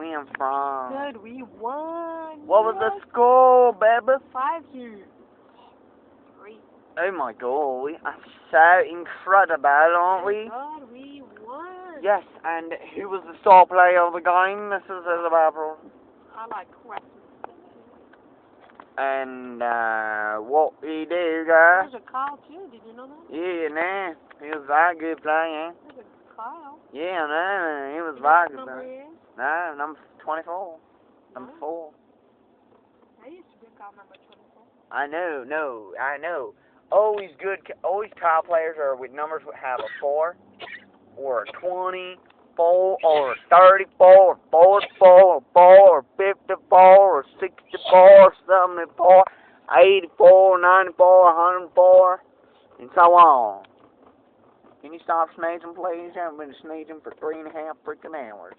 win from? Good, we won. What was the score, baby? 5-3. Oh my god, we are so incredible, aren't we? God, we won. Yes, and who was the star player of the game, Mrs. Isabel? I like Christmas. And what he do, guys? There's a Kyle too. Did you know that? Yeah, nah, he was very good player. There's a Kyle. Yeah, no, he was You know very what good number player. he is? No, number 24. Number No. 4. I used to be a Kyle number 24. I know. Always top players are with numbers that have a 4, or a 24, or a 34, or 44, or 4, or 54, or 64, or 74, 84, 94, 104, and so on. Can you stop sneezing, please? I've been sneezing for 3.5 freaking hours.